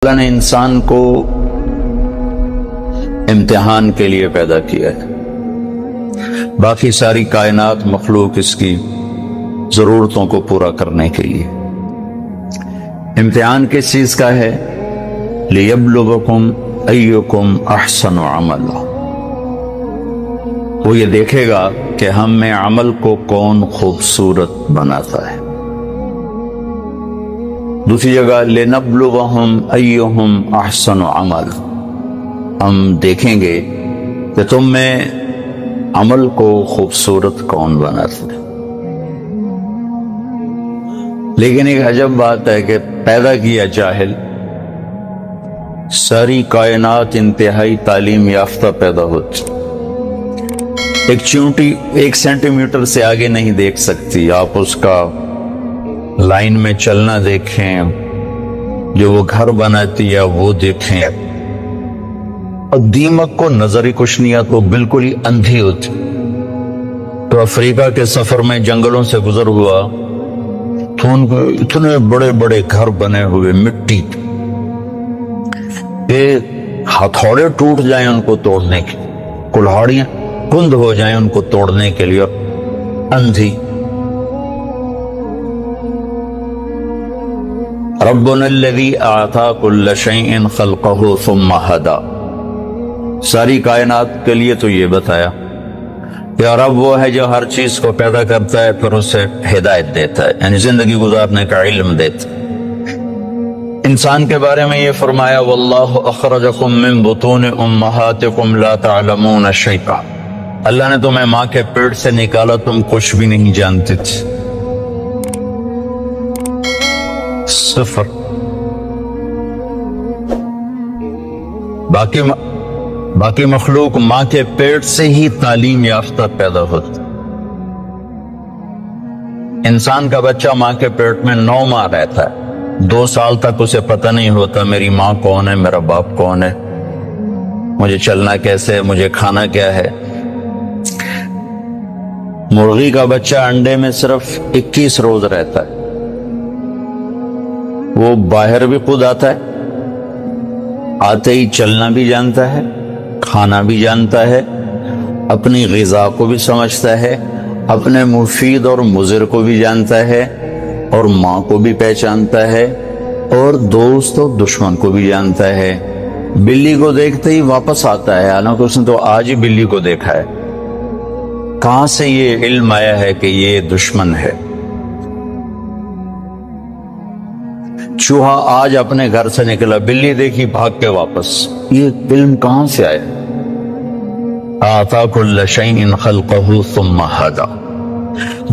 اللہ نے انسان کو امتحان کے لیے پیدا کیا ہے. باقی ساری کائنات مخلوق اس کی ضرورتوں کو پورا کرنے کے لیے. امتحان کس چیز کا ہے؟ لِيَبْلُوَكُمْ أَيُّكُمْ أَحْسَنُ عَمَلًا. وہ یہ دیکھے گا کہ ہم میں عمل کو کون خوبصورت بناتا ہے. دوسری جگہ لِنَبْلُوَهُمْ أَيُّهُمْ أَحْسَنُ عَمَلًا. ہم دیکھیں گے کہ تم میں عمل کو خوبصورت کون بناتا ہے. لیکن ایک عجب بات ہے کہ پیدا کیا جاہل، ساری کائنات انتہائی تعلیم یافتہ پیدا ہوتی. ایک چونٹی 1 سینٹی میٹر سے آگے نہیں دیکھ سکتی. آپ اس کا لائن میں چلنا دیکھیں، جو وہ گھر بناتی ہے وہ دیکھیں. اور دیمک کو نظر ہی کچھ نہیں آتا، تو بالکل ہی اندھی ہوتی. تو افریقہ کے سفر میں جنگلوں سے گزر ہوا تو ان کو اتنے بڑے بڑے گھر بنے ہوئے مٹی کہ ہتھوڑے ٹوٹ جائیں ان کو توڑنے کے، کلہاڑیاں کند ہو جائیں ان کو توڑنے کے لیے. اندھی. ربنا الذی اعطى كل شیء خلقه ثم هدى. ساری کائنات کے لیے تو یہ بتایا کہ رب وہ ہے جو ہر چیز کو پیدا کرتا ہے پھر اسے ہدایت دیتا ہے، یعنی زندگی گزارنے کا علم دیتا ہے. انسان کے بارے میں یہ فرمایا واللہ اخرجکم من بطون امہاتکم لا تعلمون شیئا. اللہ نے تمہیں ماں کے پیٹ سے نکالا، تم کچھ بھی نہیں جانتے تھے. صفر. باقی مخلوق ماں کے پیٹ سے ہی تعلیم یافتہ پیدا ہوتا. انسان کا بچہ ماں کے پیٹ میں 9 ماہ رہتا ہے. 2 سال تک اسے پتہ نہیں ہوتا میری ماں کون ہے، میرا باپ کون ہے، مجھے چلنا کیسے ہے، مجھے کھانا کیا ہے. مرغی کا بچہ انڈے میں صرف 21 روز رہتا ہے. وہ باہر بھی خود آتا ہے، آتے ہی چلنا بھی جانتا ہے، کھانا بھی جانتا ہے، اپنی غذا کو بھی سمجھتا ہے، اپنے مفید اور مضر کو بھی جانتا ہے، اور ماں کو بھی پہچانتا ہے، اور دوست اور دشمن کو بھی جانتا ہے. بلی کو دیکھتے ہی واپس آتا ہے، حالانکہ اس نے تو آج ہی بلی کو دیکھا ہے. کہاں سے یہ علم آیا ہے کہ یہ دشمن ہے؟ چوہا آج اپنے گھر سے نکلا، بلی دیکھی بھاگ کے واپس. یہ علم کہاں سے آیا؟ اعطى كل شيء خلقه ثم هدى.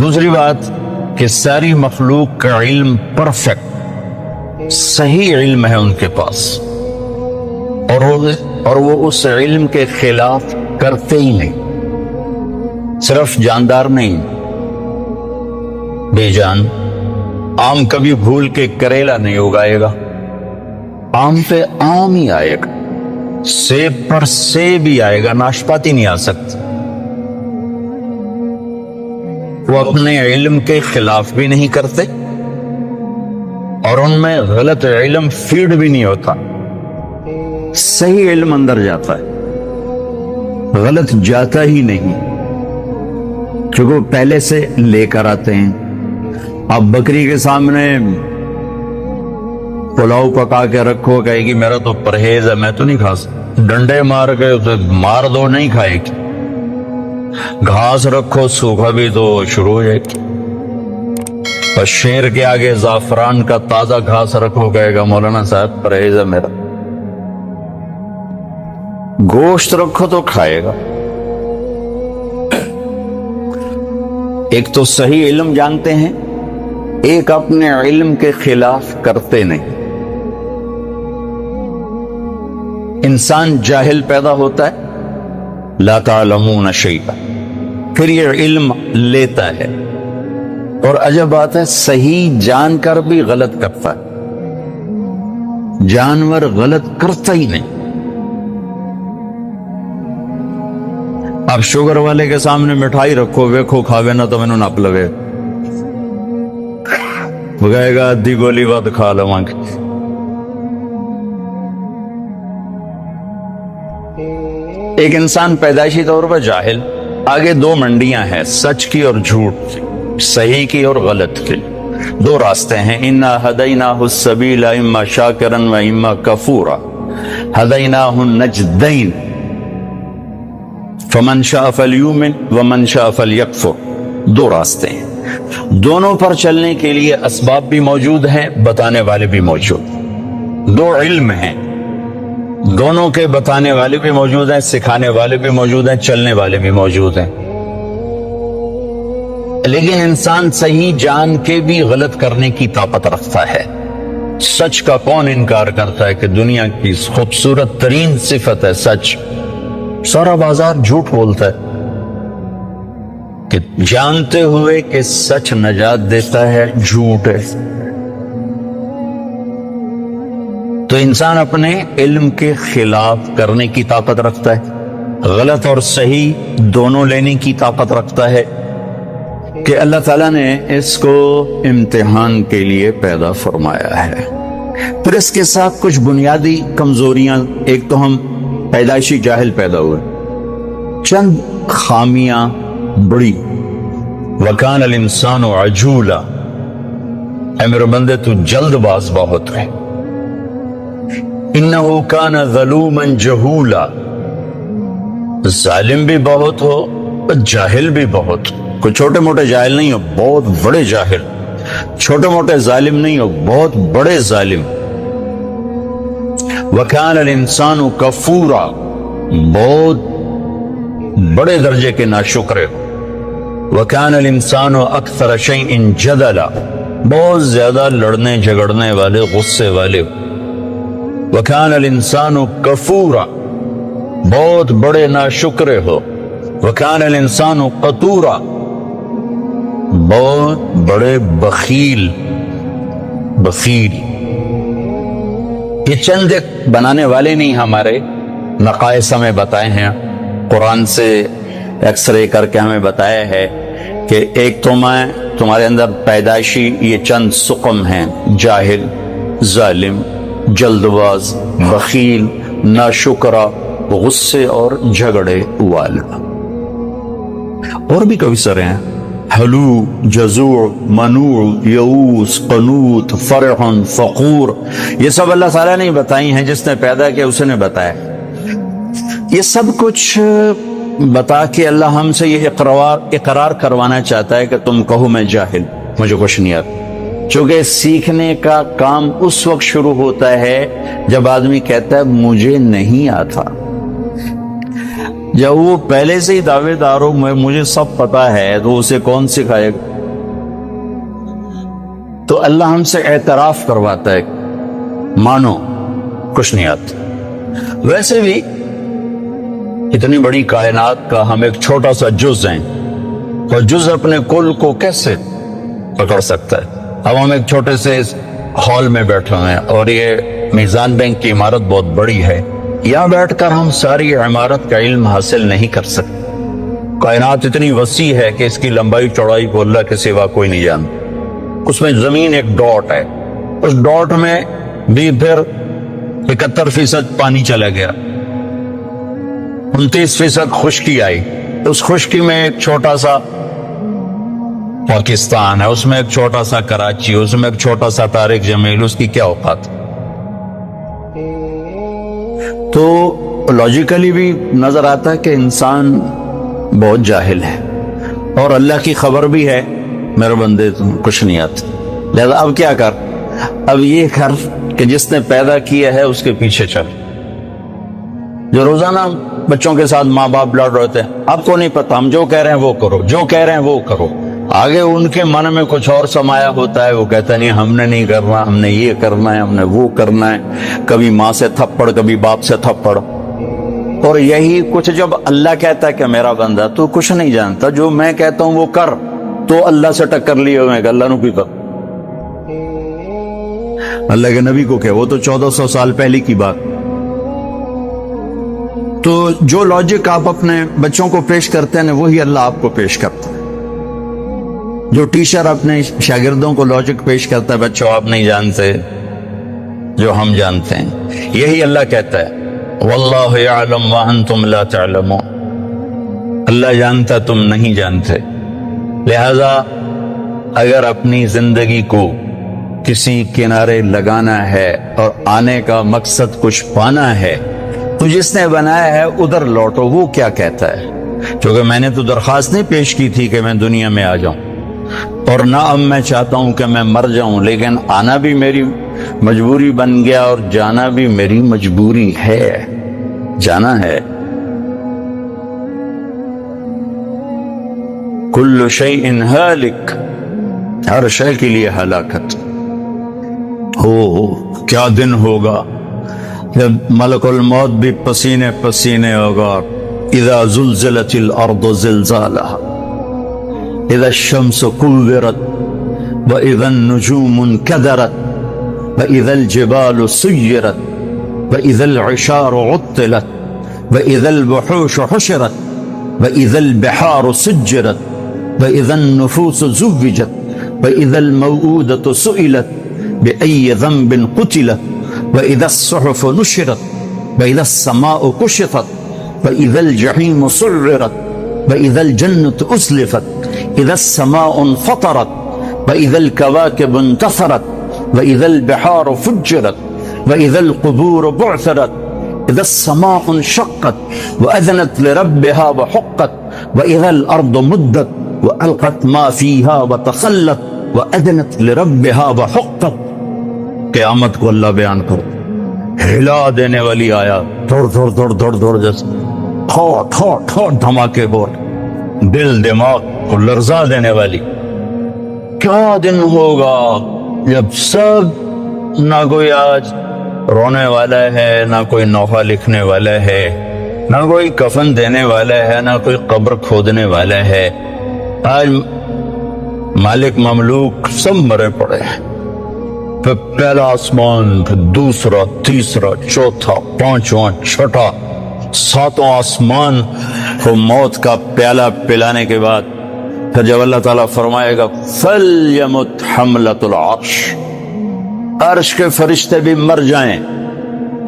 دوسری بات کہ ساری مخلوق کا علم پرفیکٹ صحیح علم ہے ان کے پاس، اور وہ اس علم کے خلاف کرتے ہی نہیں. صرف جاندار نہیں، بے جان. آم کبھی بھول کے کریلا نہیں اگائے گا، آم پہ آم ہی آئے گا. سیب پر سیب ہی آئے گا، ناشپاتی نہیں آ سکتا. وہ اپنے علم کے خلاف بھی نہیں کرتے، اور ان میں غلط علم فیڈ بھی نہیں ہوتا. صحیح علم اندر جاتا ہے، غلط جاتا ہی نہیں، کیونکہ وہ پہلے سے لے کر آتے ہیں. اب بکری کے سامنے پلاؤ پکا کے رکھو، کہے گی میرا تو پرہیز ہے، میں تو نہیں کھا سکتا. ڈنڈے مار کے اسے مار دو، نہیں کھائے گی. گھاس رکھو سوکھا بھی تو شروع ہو جائے گی. اور شیر کے آگے زعفران کا تازہ گھاس رکھو، کہے گا مولانا صاحب پرہیز ہے میرا. گوشت رکھو تو کھائے گا. ایک تو صحیح علم جانتے ہیں، ایک اپنے علم کے خلاف کرتے نہیں. انسان جاہل پیدا ہوتا ہے، لا تعلمون شیئا، پھر یہ علم لیتا ہے، اور عجب بات ہے صحیح جان کر بھی غلط کرتا ہے. جانور غلط کرتا ہی نہیں. اب شوگر والے کے سامنے مٹھائی رکھو، ویکھو کھاوے نہ تو میں نپ لوے، وہ کہے گا ادھی گولی بات کھا لواں گے. ایک انسان پیدائشی طور پر جاہل، آگے دو منڈیاں ہیں، سچ کی اور جھوٹ کی، صحیح کی اور غلط کی، دو راستے ہیں۔ انا ہدیناہ السبیل اما شاکرا و اما کفورا ہدیناہ النجدین فمن شاء فلیؤمن ومن شاء فلیکفر، دو راستے ہیں، دونوں پر چلنے کے لیے اسباب بھی موجود ہیں، بتانے والے بھی موجود، دو علم ہیں، دونوں کے بتانے والے بھی موجود ہیں، سکھانے والے بھی موجود ہیں، چلنے والے بھی موجود ہیں، لیکن انسان صحیح جان کے بھی غلط کرنے کی طاقت رکھتا ہے۔ سچ کا کون انکار کرتا ہے کہ دنیا کی خوبصورت ترین صفت ہے سچ؟ سارا بازار جھوٹ بولتا ہے کہ جانتے ہوئے کہ سچ نجات دیتا ہے، جھوٹ ہے۔ تو انسان اپنے علم کے خلاف کرنے کی طاقت رکھتا ہے، غلط اور صحیح دونوں لینے کی طاقت رکھتا ہے، کہ اللہ تعالیٰ نے اس کو امتحان کے لیے پیدا فرمایا ہے۔ پھر اس کے ساتھ کچھ بنیادی کمزوریاں، ایک تو ہم پیدائشی جاہل پیدا ہوئے، چند خامیاں بڑی، وَكَانَ الْإِنسَانُ عَجُولًا، اے میرے بندے تو جلد باز بہت ہے، إِنَّهُ كَانَ ظَلُومًا جَهُولًا، ظالم بھی بہت ہو جاہل بھی بہت ہو، کوئی چھوٹے موٹے جاہل نہیں ہو، بہت بڑے جاہل، چھوٹے موٹے ظالم نہیں ہو، بہت بڑے ظالم۔ وَكَانَ الْإِنسَانُ كَفُورًا، بہت بڑے درجے کے ناشکرے ہو۔ وَكَانَ الْإِنسَانُ أَكْثَرَ شَيْءٍ جَدَلًا، بہت زیادہ لڑنے جھگڑنے والے، غصے والے ہو۔ وَكَانَ الْإِنسَانُ كَفُورًا، بہت بڑے ناشکرے ہو۔ وَكَانَ الْإِنسَانُ قَتُورًا، بہت بڑے بخیل۔ یہ چند ایک بنانے والے نہیں، ہمارے نقائص ہمیں بتائے ہیں، قرآن سے ایکس رے کر کے ہمیں بتایا ہے کہ ایک تمہارے اندر پیدائشی یہ چند سقم ہیں، جاہل، ظالم، جلد باز، بخیل، ناشکرا، غصے اور جھگڑے والا۔ اور بھی کئی سارے ہیں، حلو، جزوع، منوع، یئوس، قنوط، فرح، فخور، یہ سب اللہ تعالیٰ نے بتائی ہیں، جس نے پیدا کیا اسے نے بتایا۔ یہ سب کچھ بتا کے اللہ ہم سے یہ اقرار کروانا چاہتا ہے کہ تم کہو میں جاہل، مجھے کچھ نہیں آتا، چونکہ سیکھنے کا کام اس وقت شروع ہوتا ہے جب آدمی کہتا ہے مجھے نہیں آتا۔ جب وہ پہلے سے ہی دعوے دار ہو مجھے سب پتا ہے، تو اسے کون سکھائے گا؟ تو اللہ ہم سے اعتراف کرواتا ہے، مانو کچھ نہیں آتا۔ ویسے بھی اتنی بڑی کائنات کا ہم ایک چھوٹا سا جز ہیں، اور جز اپنے کل کو کیسے پکڑ سکتا ہے؟ اب ہم ایک چھوٹے سے ہال میں بیٹھے ہوئے ہیں، اور یہ میزان بینک کی عمارت بہت بڑی ہے، یہاں بیٹھ کر ہم ساری عمارت کا علم حاصل نہیں کر سکتے۔ کائنات اتنی وسیع ہے کہ اس کی لمبائی چوڑائی کو اللہ کے سوا کوئی نہیں جانتا۔ اس میں زمین ایک ڈاٹ ہے، اس ڈاٹ میں بھی پھر 71% پانی چلا گیا، 29% خشکی آئی، اس خشکی میں ایک چھوٹا سا پاکستان ہے، اس میں ایک چھوٹا سا کراچی، اس میں ایک چھوٹا سا طارق جمیل، اس کی کیا اوقات؟ تو لاجیکلی بھی نظر آتا ہے کہ انسان بہت جاہل ہے، اور اللہ کی خبر بھی ہے میرے بندے تم کچھ نہیں آتا۔ لہذا اب کیا کر؟ اب یہ کر کہ جس نے پیدا کیا ہے اس کے پیچھے چل۔ جو روزانہ بچوں کے ساتھ ماں باپ لڑ رہے تھے، آپ کو نہیں پتا، ہم جو کہہ رہے ہیں وہ کرو، جو کہہ رہے ہیں وہ کرو، آگے ان کے من میں کچھ اور سمایا ہوتا ہے، وہ کہتا نہیں ہم نے نہیں کرنا، ہم نے یہ کرنا ہے، ہم نے وہ کرنا ہے، کبھی ماں سے تھپڑ، کبھی باپ سے تھپڑ۔ اور یہی کچھ جب اللہ کہتا ہے کہ میرا بندہ تو کچھ نہیں جانتا، جو میں کہتا ہوں وہ کر، تو اللہ سے ٹکر لیے ہوئے کہ اللہ نو کی کر، اللہ کے نبی کو کہ وہ تو 1400 سال پہلے کی بات۔ تو جو لاجک آپ اپنے بچوں کو پیش کرتے ہیں وہی اللہ آپ کو پیش کرتا ہے۔ جو ٹیچر اپنے شاگردوں کو لاجک پیش کرتا ہے، بچوں آپ نہیں جانتے جو ہم جانتے ہیں، یہی اللہ کہتا ہے واللہ یعلم وانتم لا تعلمون، اللہ جانتا تم نہیں جانتے۔ لہذا اگر اپنی زندگی کو کسی کنارے لگانا ہے اور آنے کا مقصد کچھ پانا ہے تو جس نے بنایا ہے ادھر لوٹو۔ وہ کیا کہتا ہے؟ کیونکہ میں نے تو درخواست نہیں پیش کی تھی کہ میں دنیا میں آ جاؤں، اور نہ اب میں چاہتا ہوں کہ میں مر جاؤں، لیکن آنا بھی میری مجبوری بن گیا اور جانا بھی میری مجبوری ہے، جانا ہے۔ کل شیء ہالک، ہر شے کے لیے ہلاکت ہو۔ کیا دن ہوگا جب ملک الموت بھی پسینے پسینے ہوگا۔ اذا زلزلت الارض زلزالها، اذا الشمس كورت، واذا النجوم انكدرت، واذا الجبال سيرت، واذا العشار عطلت، واذا الوحوش حشرت، واذا البحار سجرت، واذا النفوس زوجت، واذا الموءودة سئلت بأي ذنب قتلت، واذا الصحف نشرت، واذا السماء كشطت، واذا الجحيم سعرت، واذا الجنة أزلفت، اذا السماء انفطرت، واذا الكواكب انتثرت، واذا البحار فجرت، واذا القبور بعثرت، اذا السماء انشقت واذنت لربها وحقت، واذا الارض مدت والقت ما فيها وتخلت، واذنت لربها وحقت۔ قیامت کو اللہ بیان کرو، ہلا دینے والی آیا، دوڑ دوڑ دوڑ دوڑ دوڑ جیسے تھوڑ تھوڑ تھوڑ دھماکے ہو، دل دماغ کو لرزا دینے والی۔ کیا دن ہوگا جب سب، نہ کوئی آج رونے والا ہے، نہ کوئی نوحہ لکھنے والا ہے، نہ کوئی کفن دینے والا ہے، نہ کوئی قبر کھودنے والا ہے۔ آج مالک مملوک سب مرے پڑے ہیں، پھر پہلا آسمان، پھر دوسرا، تیسرا، چوتھا، پانچواں، چھٹا، ساتواں آسمان کو موت کا پیالہ پلانے کے بعد پھر جب اللہ تعالیٰ فرمائے گا فَلْيَمُتْ حَمْلَةُ الْعَرْشِ، عرش کے فرشتے بھی مر جائیں،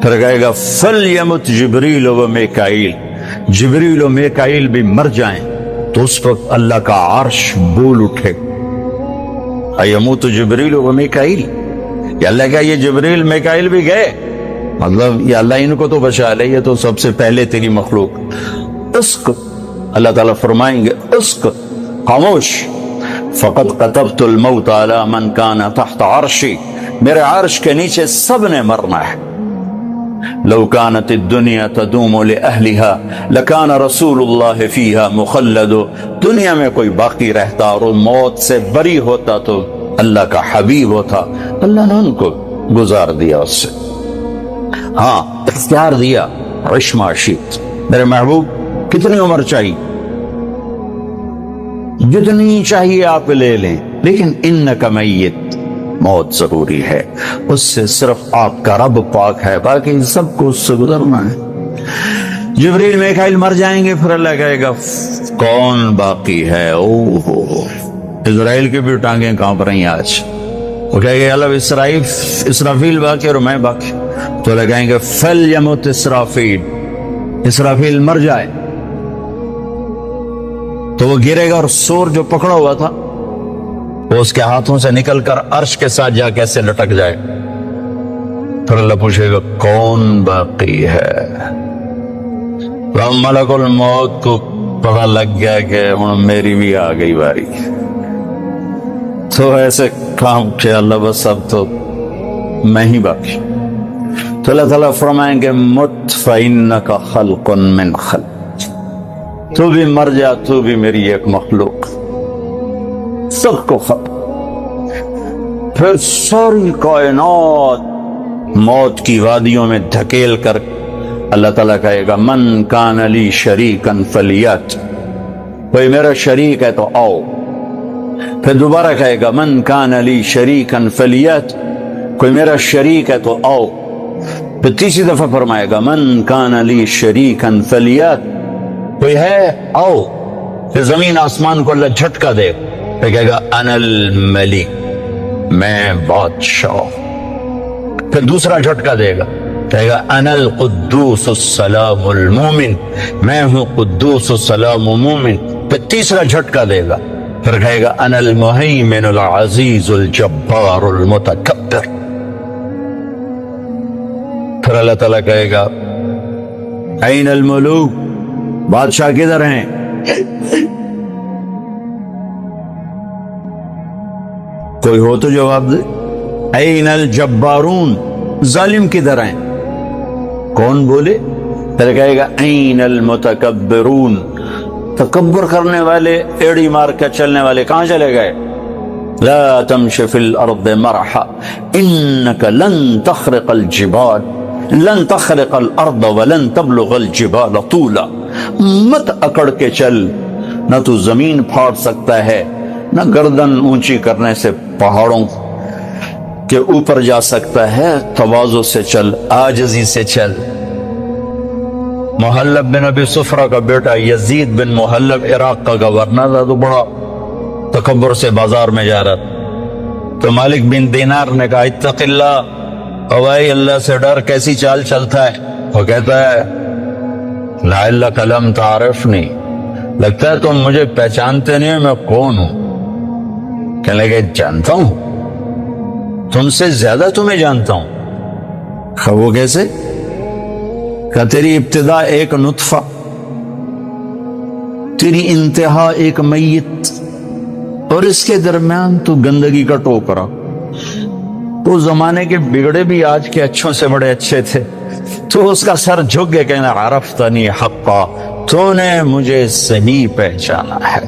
پھر کہے گا فَلْيَمُتْ جبریل و میکائیل، جبریل و میکائیل بھی مر جائیں، تو اس وقت اللہ کا عرش بول اٹھے۔ ایموت جبریل و میکائیل، یا اللہ کہا یہ جبریل میکائیل بھی گئے، مطلب یا اللہ ان کو تو بچا لے، یہ تو سب سے پہلے تیری مخلوق۔ اسکت، اللہ تعالیٰ فرمائیں گے اسکت، خاموش، فقد قتبت الموت علی من کان تحت عرشی، میرے عرش کے نیچے سب نے مرنا ہے۔ لو كانت الدنيا تدوم لأهلها لكان رسول الله فيها مخلد، دنیا میں کوئی باقی رہتا اور موت سے بری ہوتا تو اللہ کا حبیب ہوتا، اللہ نے ان کو گزار دیا اس سے۔ ہاں اختیار دیا، عش ما شئت، میرے محبوب کتنی عمر چاہیے؟ جتنی چاہیے آپ لے لیں، لیکن انک میت، موت ضروری ہے، اس سے صرف آپ کا رب پاک ہے، باقی سب کو اس سے گزرنا ہے۔ جبریل میکائیل مر جائیں گے، پھر اللہ کہے گا کون باقی ہے؟ اوہو، اسرائیل کی بھی ٹانگیں کانپ رہی ہیں آج۔ وہ کہے گے اللہ اسرافیل باقی اور میں باقی، تو لگائیں گے فَلْيَمُتْ اسرافیل، اسرافیل مر جائے تو وہ گرے گا اور سور جو پکڑا ہوا تھا وہ اس کے ہاتھوں سے نکل کر عرش کے ساتھ جا کیسے لٹک جائے۔ پھر اللہ پوچھے گا کون باقی ہے؟ ملک الموت کو پتہ لگ گیا کہ ہوں میری بھی آ گئی باری، تو ایسے کام کہ اللہ بس اب تو میں ہی باقی۔ تو اللہ تعالیٰ فرمائیں گے مت فإنک خلق من خلق، تو بھی مر جا، تو بھی میری ایک مخلوق، سب کو ختم۔ پھر ساری کائنات موت کی وادیوں میں دھکیل کر اللہ تعالیٰ کہے گا من کان لی شریکن فلیات، کوئی میرا شریک ہے تو آؤ۔ پھر دوبارہ کہے گا من کان لی شریکن فلیات، کوئی میرا شریک ہے تو آؤ۔ پھر تیسری دفعہ فرمائے گا من کان لی شریکن فلیات، کوئی ہے آؤ۔ پھر زمین آسمان کو اللہ جھٹکا دے، پھر کہے گا انا الملک، میں بادشاہ۔ پھر دوسرا جھٹکا دے گا، کہے گا انا القدوس السلام المومن، میں ہوں قدوس السلام مومن، پھر تیسرا جھٹکا دے گا، پھر کہے گا انا المہیمن العزیز الجبار المتکبر، پھر اللہ تعالیٰ کہے گا این الملوک، بادشاہ کدھر ہیں؟ کوئی ہو تو جواب دے۔ این الجبارون، ظالم کدھر ہیں؟ کون بولے؟ پھر کہے گا این المتکبرون، تکبر کرنے والے، ایڑی مار کے چلنے والے کہاں چلے گئے؟ لا تمش فی الارض مرحا انک لن تخرق الجبال، لن تخرق الارض ولن تبلغ الجبال طولا، مت اکڑ کے چل، نہ تو زمین پھاڑ سکتا ہے، نہ گردن اونچی کرنے سے پہاڑوں کے اوپر جا سکتا ہے، تواضع سے چل، عاجزی سے چل۔ محلب بن ابی صفرہ کا بیٹا یزید بن محلب عراق کا گورنر تھا، تو بڑا تکبر سے بازار میں جا رہا تھا، تو مالک بن دینار نے کہا اتق اللہ، اوائے اللہ سے ڈر، کیسی چال چلتا ہے؟ وہ کہتا ہے لعلک لم تعرفنی، لگتا ہے تم مجھے پہچانتے نہیں، میں کون ہوں؟ کہنے لگے جانتا ہوں، تم سے زیادہ تمہیں جانتا ہوں۔ وہ کیسے؟ کہ تیری ابتدا ایک نطفہ، تیری انتہا ایک میت، اور اس کے درمیان تو گندگی کا ٹوکرا۔ تو زمانے کے بگڑے بھی آج کے اچھوں سے بڑے اچھے تھے، تو اس کا سر جھک کے کہنا عرفتنی حقا، تو نے مجھے صحیح پہچانا ہے۔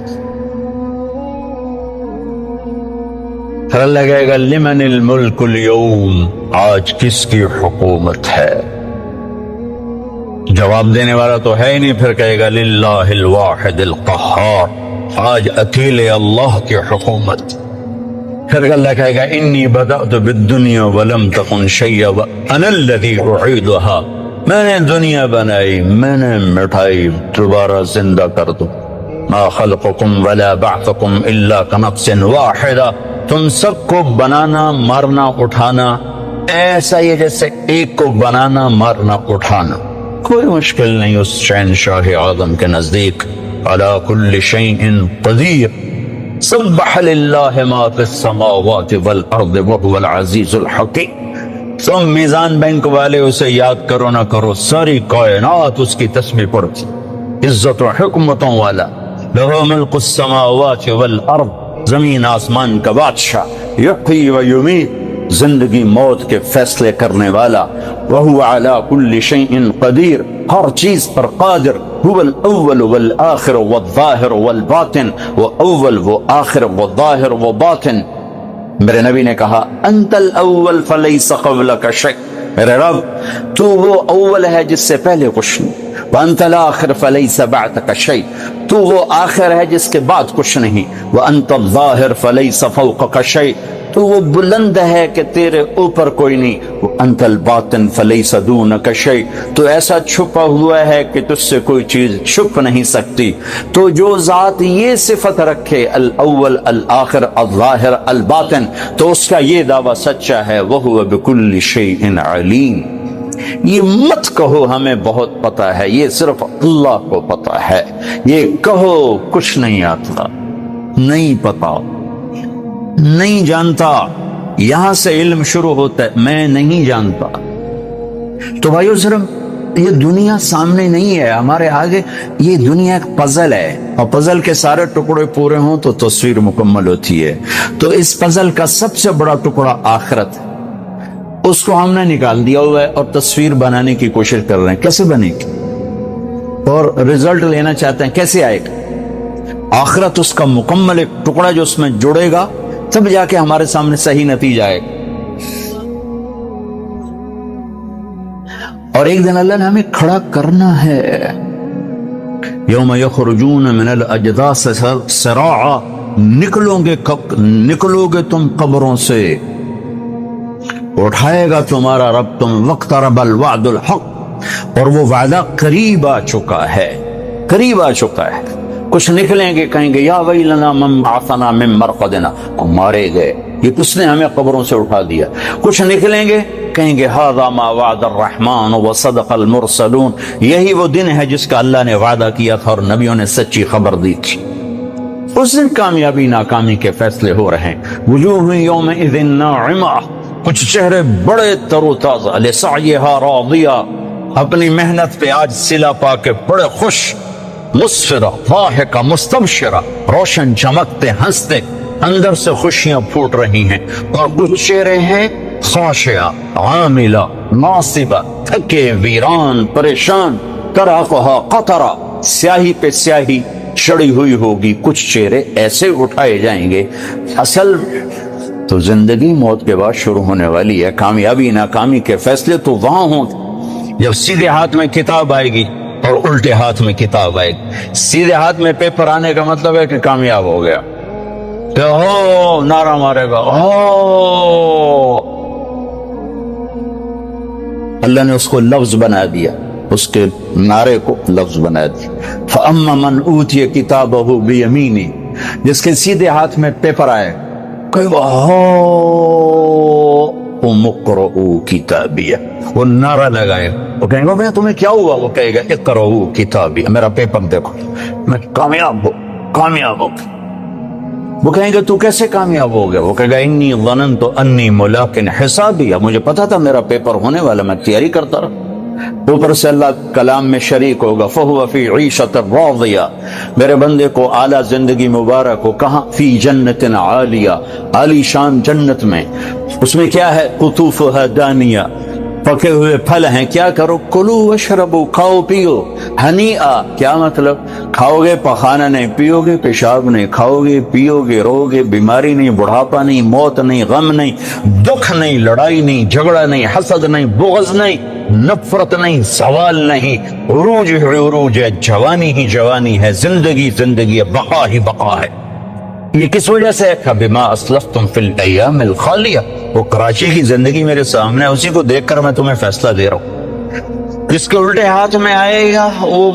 پھر اللہ کہے گا لمن الملک اليوم، آج کس کی حکومت ہے؟ جواب دینے والا تو ہے ہی نہیں، پھر کہے گا للہ الواحد القہار، آج اکیلے اللہ کی حکومت۔ پھر اللہ کہے گا انی بدأت بالدنیا ولم تکن شیئا وانا الذی اعیدها، میں نے دنیا بنائی، میں نے مٹھائی، دوبارہ زندہ کر دوں۔ ما خلقکم ولا بعثکم الا کنفس واحدہ، تم سب کو بنانا، مارنا، اٹھانا ایسا ہی جیسے ایک کو بنانا، مارنا، اٹھانا، کوئی مشکل نہیں اس شہنشاہ اعظم کے نزدیک۔ علی کل شیء قدیر، سبح للہ ما فی السماوات والارض وهو العزیز الحکیم۔ تم میزان بینک والے اسے یاد کرو نہ کرو، ساری کائنات اس کی تسبیح پڑھتی، عزت و حکمتوں والا، لہ ملک السماوات والارض، زمین آسمان کا بادشاہ، یحیی و یمیت، زندگی موت کے فیصلے کرنے والا، وہو علی کل شیء قدیر، ہر چیز پر قادر، هو الاول والآخر والظاہر والباطن، وہ اول وہ آخر وہ ظاہر وہ باطن۔ میرے نبی نے کہا انت الاول فلیس قبلک شیء، میرے رب تو وہ اول ہے جس سے پہلے کچھ نہیں، وانت الاخر فلیس بعدک شیء، تو وہ آخر ہے جس کے بعد کچھ نہیں، وانت الظاہر فلیس فوقک شیء، تو وہ بلند ہے کہ تیرے اوپر کوئی نہیں، وانت الباطن فلیس دونک شیء، تو ایسا چھپا ہوا ہے کہ تجھ سے کوئی چیز چھپ نہیں سکتی۔ تو جو ذات یہ صفت رکھے الاول الآخر الظاہر الباطن، تو اس کا یہ دعویٰ سچا ہے، وہو بکل شیء علیم۔ یہ مت کہو ہمیں بہت پتہ ہے، یہ صرف اللہ کو پتہ ہے، یہ کہو کچھ نہیں آتا، نہیں پتا، نہیں جانتا، یہاں سے علم شروع ہوتا ہے، میں نہیں جانتا۔ تو بھائیو صرف یہ دنیا سامنے نہیں ہے ہمارے آگے، یہ دنیا ایک پزل ہے، اور پزل کے سارے ٹکڑے پورے ہوں تو تصویر مکمل ہوتی ہے۔ تو اس پزل کا سب سے بڑا ٹکڑا آخرت ہے، اس کو ہم نے نکال دیا ہوا ہے اور تصویر بنانے کی کوشش کر رہے ہیں، کیسے بنے گی؟ اور رزلٹ لینا چاہتے ہیں، کیسے آئے گا؟ آخرت اس کا مکمل ایک ٹکڑا جو اس میں جڑے گا، تب جا کے ہمارے سامنے صحیح نتیجہ آئے گا۔ اور ایک دن اللہ نے ہمیں کھڑا کرنا ہے، یوم یخرجون من الاجداث سراعا، نکلو گے تم قبروں سے، اٹھائے گا تمہارا رب تم، واقترب الوعد الحق، اور وہ وعدہ قریب آ چکا ہے، قریب آ چکا ہے۔ کچھ نکلیں گے کہیں گے یا ویلنا من بعثنا من مرقدنا، مارے گئے، یہ کس نے ہمیں قبروں سے اٹھا دیا۔ کچھ نکلیں گے کہیں گے ھذا ما وعد الرحمن وصدق المرسلون، یہی وہ دن ہے جس کا اللہ نے وعدہ کیا تھا اور نبیوں نے سچی خبر دی تھی۔ اس دن کامیابی ناکامی کے فیصلے ہو رہے ہیں۔ وجوہ یومئذ ناعمہ، کچھ چہرے بڑے تر و تازہ، لسعیہا راضیہ، اپنی محنت پہ آج صلہ پا کے بڑے خوش، مسفرہ ضاحکہ مستبشرہ، روشن چمکتے ہنستے، اندر سے خوشیاں پھوٹ رہی ہیں۔ اور کچھ چہرے ہیں خاشعہ عاملہ ناصبہ، تھکے ویران پریشان، تراقہا قطرہ، سیاہی پہ سیاہی چڑی ہوئی ہوگی۔ کچھ چہرے ایسے اٹھائے جائیں گے۔ اصل تو زندگی موت کے بعد شروع ہونے والی ہے۔ کامیابی ناکامی کے فیصلے تو وہاں ہوں جب سیدھے ہاتھ میں کتاب آئے گی اور الٹے ہاتھ میں کتاب آئے گی۔ سیدھے ہاتھ میں پیپر آنے کا مطلب ہے کہ کامیاب ہو گیا، کہ ہو نعرہ مارے گا، ہو اللہ نے اس کو لفظ بنا دیا، اس کے نعرے کو لفظ بنا دیا۔ فَأَمَّا مَنْ أُوتِيَ كِتَابَهُ بِيَمِينِهِ، جس کے سیدھے ہاتھ میں پیپر آئے، کہ اقرؤوا کتابیہ، وہ نعرہ لگائے، وہ کہیں گے میں تمہیں کیا ہوا؟ وہ کہے گا اقرؤوا کتابیہ، میرا پیپر دیکھو، میں کامیاب ہو۔ وہ کہیں گے تو کیسے کامیاب ہو گیا؟ وہ کہے گا انی ظننت انی ملاق حسابیہ، مجھے پتا تھا میرا پیپر ہونے والا، میں تیاری کرتا رہا۔ اوپر سے اللہ کلام میں شریک ہوگا، فَهُوَ فِي عِيشَةٍ رَاضِيَةٍ، میرے بندے کو اعلیٰ زندگی مبارک ہو۔ کہاں؟ فی جنت عالیہ، عالی شان جنت میں۔ اس میں کیا ہے؟ قطوفها دانیہ، پکے ہوئے پھل ہیں۔ کیا کرو؟ کلو واشربو، کھاؤ پیو، ہنیئا، کیا مطلب؟ کھاؤ گے پخانا نہیں، پیو گے پیشاب نہیں، کھاؤ گے پیو گے رو گے، بیماری نہیں، بڑھاپا نہیں، موت نہیں، غم نہیں، دکھ نہیں، لڑائی نہیں، جھگڑا نہیں، حسد نہیں، بغض نہیں، نفرت نہیں، سوال نہیں، عروج ہی عروج ہے، جوانی ہی جوانی ہے، زندگی زندگی ہے، بقا ہی بقا ہے۔ یہ کس وجہ سے ہے؟ بما اسلفتم فی الایام الخالیہ، وہ کراچی کی زندگی میرے سامنے ہے، اسی کو دیکھ کر میں تمہیں فیصلہ دے رہا ہوں۔ جس کے الٹے ہاتھ میں آئے گا وہ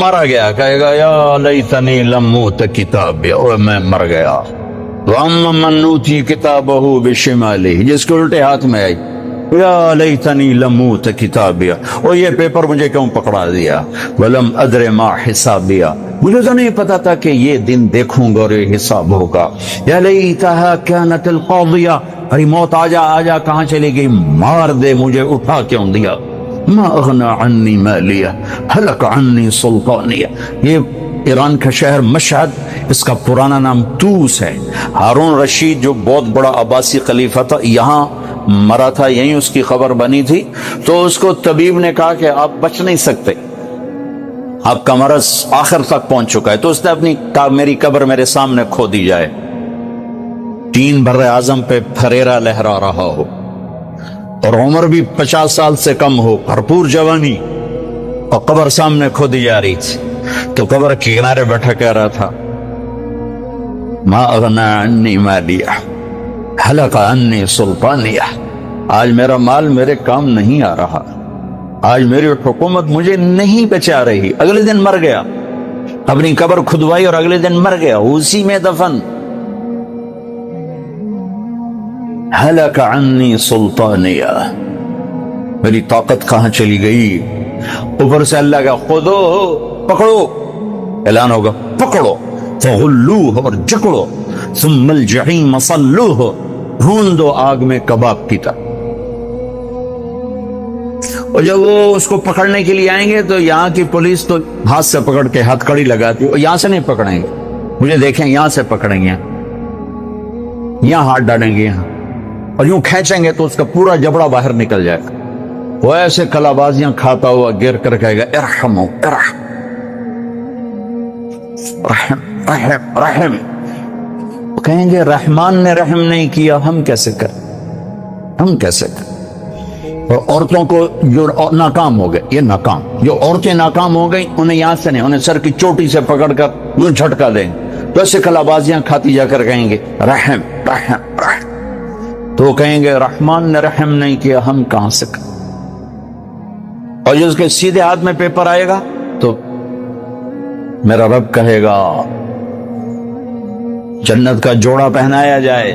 مرا گیا، کہے گا یا لیتنی لم اوت کتابیہ، اور میں مر گیا۔ واما من اوتی کتابہ بشمالہ، جس کے الٹے ہاتھ میں آئی یا لیتنی لم اوت کتابیہ، اور یہ پیپر مجھے کیوں پکڑا دیا؟ ولم ادر ما حسابیہ، مجھے تو نہیں پتا تھا کہ یہ دن دیکھوں گا اور یہ حساب ہوگا۔ یا لیتہا کانت القاضیہ، ارے موت آجا کہاں چلی گئی؟ مار دے، مجھے اٹھا کیوں دیا؟ ما اغنی عنی مالیہ ہلک عنی سلطانیہ، یہ ایران کا شہر مشہد، اس کا پرانا نام توس ہے۔ ہارون رشید جو بہت بڑا عباسی خلیفہ تھا، یہاں مرا تھا، یہیں اس کی خبر بنی تھی، تو اس کو طبیب نے کہا کہ آپ بچ نہیں سکتے، آپ کا مرض آخر تک پہنچ چکا ہے، تو اس نے اپنی میری قبر میرے سامنے کھو دی جائے، 3 بر اعظم پہ پھریرا لہرا رہا ہو اور عمر بھی 50 سال سے کم ہو، بھرپور جوانی، اور قبر سامنے کھو دی جا رہی تھی، تو قبر کے کنارے بیٹھا کہہ رہا تھا ما اغنی عنی مالیہ ہلک عنی سلطانیہ، آج میرا مال میرے کام نہیں آ رہا، آج میری حکومت مجھے نہیں بچا رہی۔ اگلے دن مر گیا، اپنی قبر کھدوائی اور اگلے دن مر گیا، اسی میں دفن۔ ہلک عنی سلطانیہ، میری طاقت کہاں چلی گئی؟ اوپر سے اللہ کا خودو، پکڑو، اعلان ہوگا پکڑو، فغلوہ، اور جکڑو، ثم الجحیم صلوہ، بھون دو آگ میں کباب کی طرح۔ اور جب وہ اس کو پکڑنے کے لیے آئیں گے تو یہاں کی پولیس تو ہاتھ سے پکڑ کے ہتھ کڑی لگاتی ہے، اور یہاں سے نہیں پکڑیں گے، مجھے دیکھیں یہاں سے پکڑیں گے، یہاں ہاتھ ڈالیں گے یہاں، اور یوں کھینچیں گے تو اس کا پورا جبڑا باہر نکل جائے گا۔ وہ ایسے کلابازیاں کھاتا ہوا گر کر کہے گا ارحمو ارحم، رحم رحم رحم۔ کہیں گے رحمان نے رحم نہیں کیا، ہم کیسے کریں، ہم کیسے کریں؟ اور عورتوں کو جو ناکام ہو گئے، یہ ناکام، جو عورتیں ناکام ہو گئی انہیں یہاں سے نہیں، انہیں سر کی چوٹی سے پکڑ کر یوں جھٹکا دیں گے، تو ایسے کلابازیاں کھاتی جا کر کہیں گے رحم رحم رحم، تو کہیں گے رحمان نے رحم نہیں کیا، ہم کہاں سے کریں؟ اور جو اس کے سیدھے ہاتھ میں پیپر آئے گا تو میرا رب کہے گا جنت کا جوڑا پہنایا جائے،